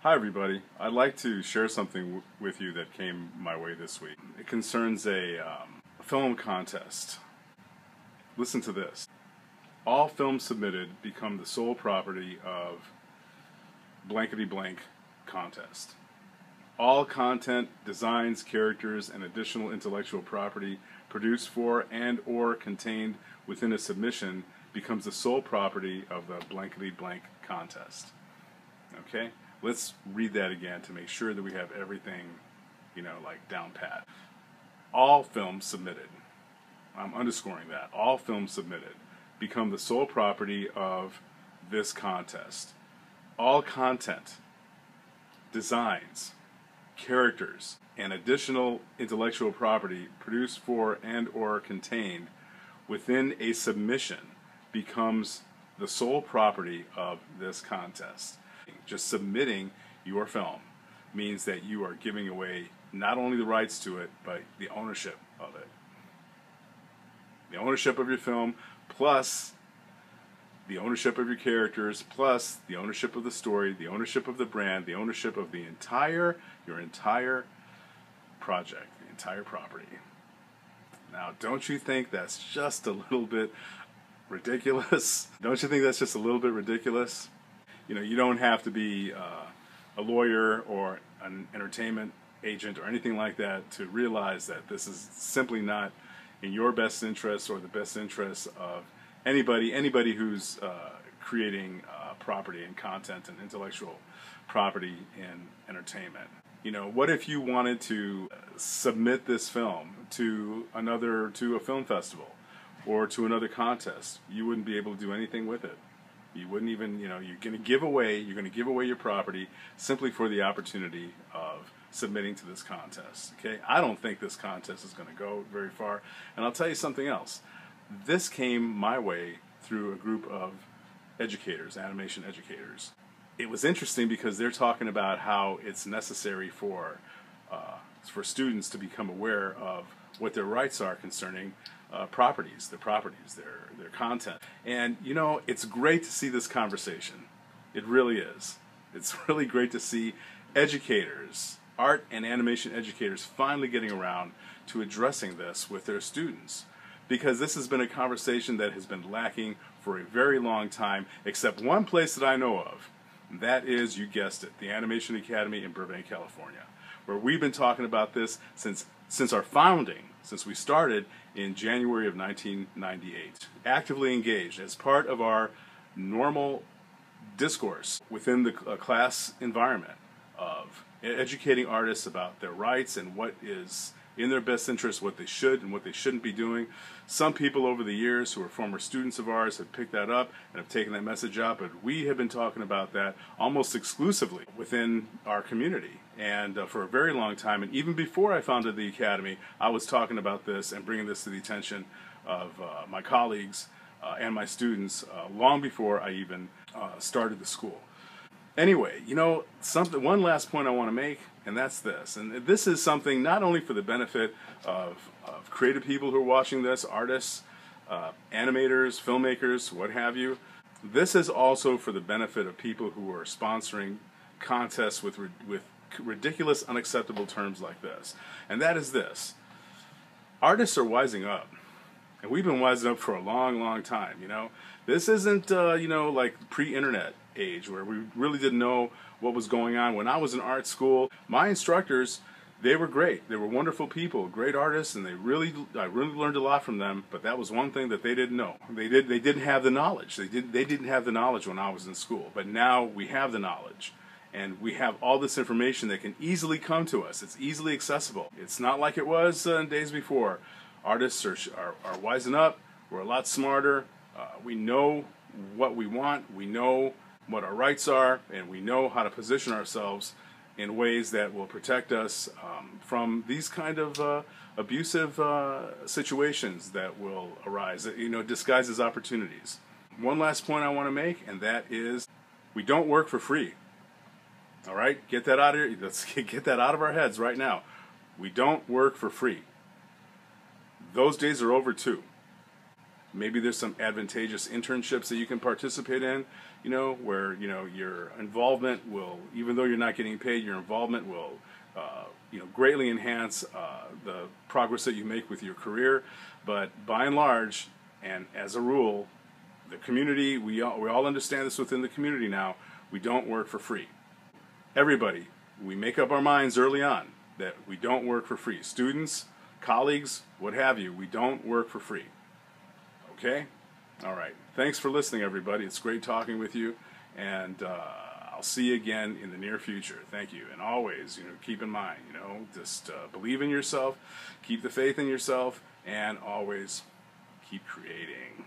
Hi everybody. I'd like to share something with you that came my way this week. It concerns a film contest. Listen to this. All films submitted become the sole property of blankety blank contest. All content, designs, characters, and additional intellectual property produced for and or contained within a submission becomes the sole property of the blankety blank contest. Okay? Let's read that again to make sure that we have everything, like down pat. All films submitted, I'm underscoring that, all films submitted become the sole property of this contest. All content, designs, characters, and additional intellectual property produced for and or contained within a submission becomes the sole property of this contest. Just submitting your film means that you are giving away not only the rights to it, but the ownership of it. The ownership of your film, plus the ownership of your characters, plus the ownership of the story, the ownership of the brand, the ownership of your entire project, the entire property. Now, don't you think that's just a little bit ridiculous? Don't you think that's just a little bit ridiculous? You don't have to be a lawyer or an entertainment agent or anything like that to realize that this is simply not in your best interest or the best interest of anybody who's creating property and content and intellectual property in entertainment. What if you wanted to submit this film to a film festival or to another contest? You wouldn't be able to do anything with it. You wouldn't even, you're going to give away your property simply for the opportunity of submitting to this contest. Okay? I don't think this contest is going to go very far. And I'll tell you something else. This came my way through a group of educators, animation educators. It was interesting because they're talking about how it's necessary for students to become aware of what their rights are concerning their properties, their content. And it's great to see this conversation. It really is. It's really great to see educators, art and animation educators, finally getting around to addressing this with their students. Because this has been a conversation that has been lacking for a very long time, except one place that I know of. And that is, you guessed it, the Animation Academy in Burbank, California, where we've been talking about this since our founding, since we started in January of 1998. Actively engaged as part of our normal discourse within the class environment of educating artists about their rights and what is in their best interest, what they should and what they shouldn't be doing. Some people over the years who are former students of ours have picked that up and have taken that message up, but we have been talking about that almost exclusively within our community. And for a very long time, and even before I founded the Academy, I was talking about this and bringing this to the attention of my colleagues and my students long before I even started the school. Anyway, one last point I want to make, and that's this. And this is something not only for the benefit of creative people who are watching this, artists, animators, filmmakers, what have you. This is also for the benefit of people who are sponsoring contests with ridiculous, unacceptable terms like this. And that is this. Artists are wising up. And we've been wising up for a long, long time, This isn't, like pre-internet age where we really didn't know what was going on. When I was in art school, my instructors, they were great. They were wonderful people, great artists, and I really learned a lot from them, but that was one thing that they didn't know. They didn't have the knowledge. They didn't have the knowledge when I was in school, but now we have the knowledge. And we have all this information that can easily come to us. It's easily accessible. It's not like it was in days before. Artists are wising up. We're a lot smarter. We know what we want. We know what our rights are, and we know how to position ourselves in ways that will protect us from these kind of abusive situations that will arise, disguised as opportunities. One last point I want to make, and that is we don't work for free. All right? Get that out of here. Let's get that out of our heads right now. We don't work for free. Those days are over too. Maybe there's some advantageous internships that you can participate in. you know, where, you know, your involvement will, even though you're not getting paid, your involvement will, you know, greatly enhance the progress that you make with your career. But by and large, and as a rule, the community, we all understand this within the community now, we don't work for free. Everybody, we make up our minds early on that we don't work for free. Students, colleagues, what have you, we don't work for free. Okay? All right. Thanks for listening, everybody. It's great talking with you, and I'll see you again in the near future. Thank you. And always, you know, keep in mind, you know, just believe in yourself, keep the faith in yourself, and always keep creating.